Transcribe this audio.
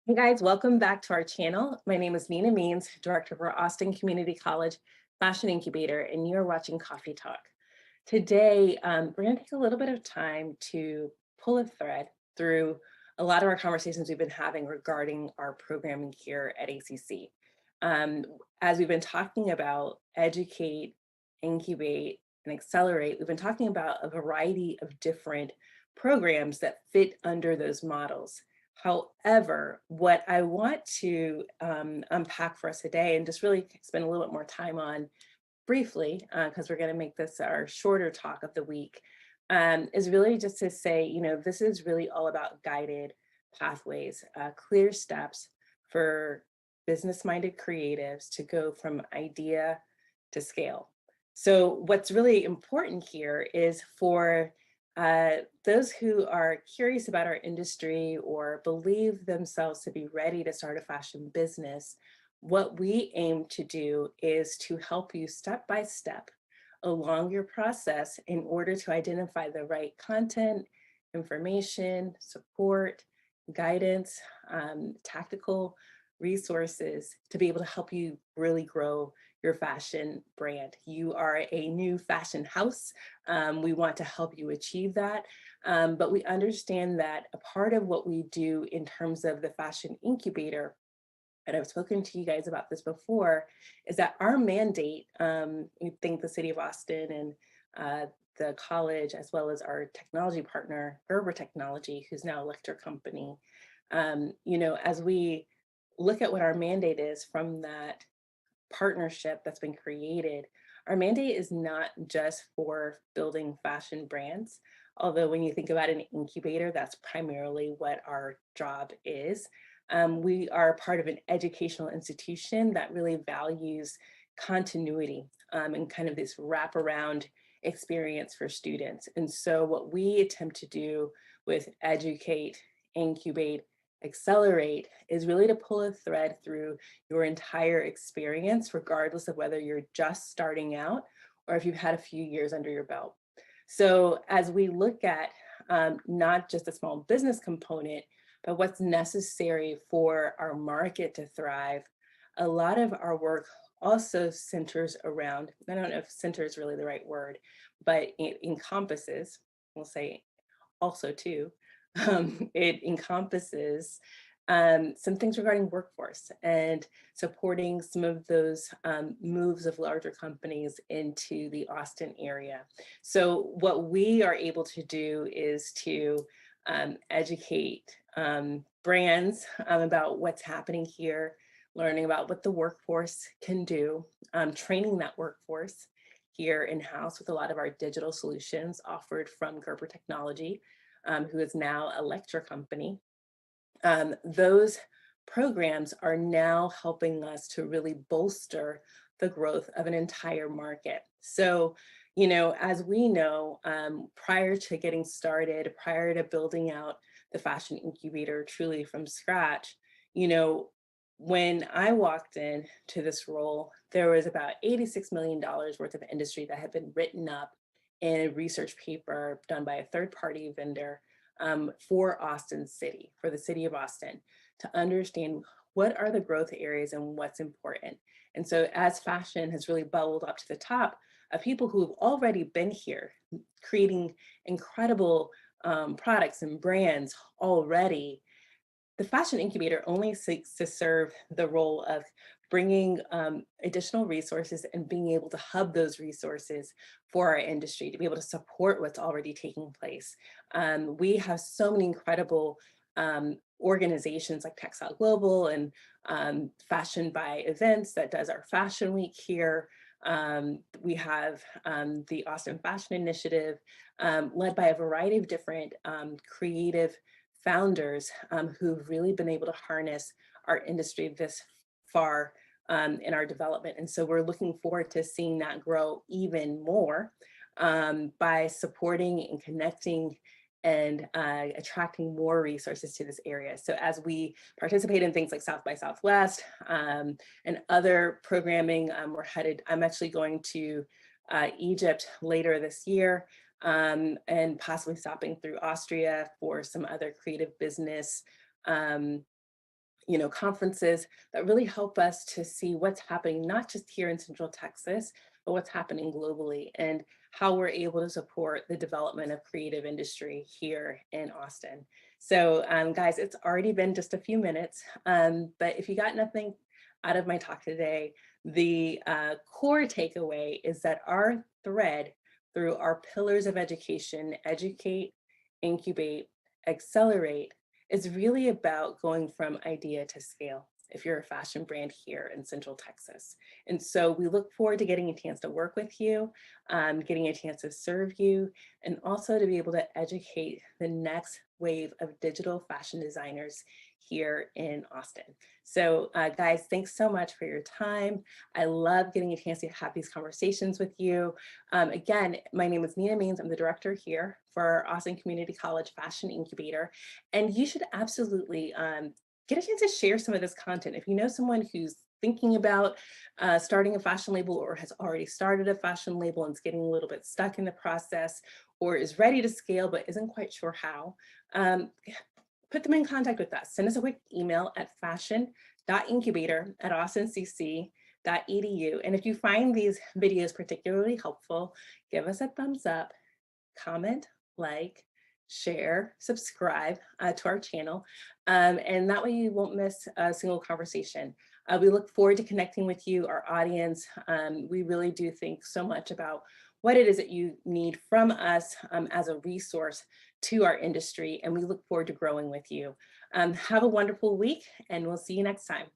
Hey guys, welcome back to our channel. My name is Nina Means, director for Austin Community College Fashion Incubator, and you're watching Coffee Talk. Today, we're going to take a little bit of time to pull a thread through a lot of our conversations we've been having regarding our programming here at ACC. Um, as we've been talking about educate, incubate, and accelerate, we've been talking about a variety of different programs that fit under those models. However, what I want to unpack for us today and just really spend a little bit more time on briefly, because we're going to make this our shorter talk of the week, is really just to say, this is really all about guided pathways, clear steps for business-minded creatives to go from idea to scale. So what's really important here is for those who are curious about our industry or believe themselves to be ready to start a fashion business, what we aim to do is to help you step by step along your process in order to identify the right content, information, support, guidance, tactical resources to be able to help you really grow your fashion brand. You are a new fashion house. We want to help you achieve that. But we understand that a part of what we do in terms of the fashion incubator, and I've spoken to you guys about this before, is that our mandate, we thank the city of Austin and the college, as well as our technology partner, Gerber Technology, who's now a lecture company. As we look at what our mandate is from that partnership that's been created, our mandate is not just for building fashion brands, although when you think about an incubator, that's primarily what our job is. We are part of an educational institution that really values continuity and kind of this wraparound experience for students. And so what we attempt to do with educate, incubate, accelerate is really to pull a thread through your entire experience, regardless of whether you're just starting out or if you've had a few years under your belt. So as we look at not just a small business component, but what's necessary for our market to thrive, a lot of our work also centers around, I don't know if center is really the right word, but it encompasses, we'll say also too, it encompasses some things regarding workforce and supporting some of those moves of larger companies into the Austin area. So what we are able to do is to educate brands about what's happening here, learning about what the workforce can do, training that workforce here in-house with a lot of our digital solutions offered from Gerber Technology, who is now a lecture company. Those programs are now helping us to really bolster the growth of an entire market. So, as we know, prior to getting started, prior to building out the fashion incubator truly from scratch, when I walked in to this role, there was about $86 million worth of industry that had been written up in a research paper done by a third-party vendor for Austin City, for the city of Austin, to understand what are the growth areas and what's important. And so as fashion has really bubbled up to the top of people who've already been here, creating incredible products and brands already, the Fashion Incubator only seeks to serve the role of bringing additional resources and being able to hub those resources for our industry to be able to support what's already taking place. We have so many incredible organizations like Textile Global and Fashion by Events that does our Fashion Week here. We have the Austin Fashion Initiative, led by a variety of different creative founders who've really been able to harness our industry this far in our development. And so we're looking forward to seeing that grow even more by supporting and connecting and attracting more resources to this area. So as we participate in things like South by Southwest and other programming, I'm actually going to Egypt later this year, and possibly stopping through Austria for some other creative business conferences that really help us to see what's happening, not just here in Central Texas, but what's happening globally and how we're able to support the development of creative industry here in Austin. So guys, it's already been just a few minutes, but if you got nothing out of my talk today, the core takeaway is that our thread through our pillars of education, educate, incubate, accelerate, is really about going from idea to scale if you're a fashion brand here in Central Texas. And so we look forward to getting a chance to work with you, getting a chance to serve you, and also to be able to educate the next wave of digital fashion designers here in Austin. So guys, thanks so much for your time. I love getting a chance to have these conversations with you. Again, my name is Nina Means. I'm the director here for Austin Community College Fashion Incubator. And you should absolutely get a chance to share some of this content. If you know someone who's thinking about starting a fashion label or has already started a fashion label and is getting a little bit stuck in the process or is ready to scale but isn't quite sure how, put them in contact with us. Send us a quick email at fashion.incubator@austincc.edu. And if you find these videos particularly helpful, give us a thumbs up, comment, like, share, subscribe to our channel. And that way you won't miss a single conversation. We look forward to connecting with you, our audience. We really do think so much about what it is that you need from us as a resource to our industry, and we look forward to growing with you. Have a wonderful week, and we'll see you next time.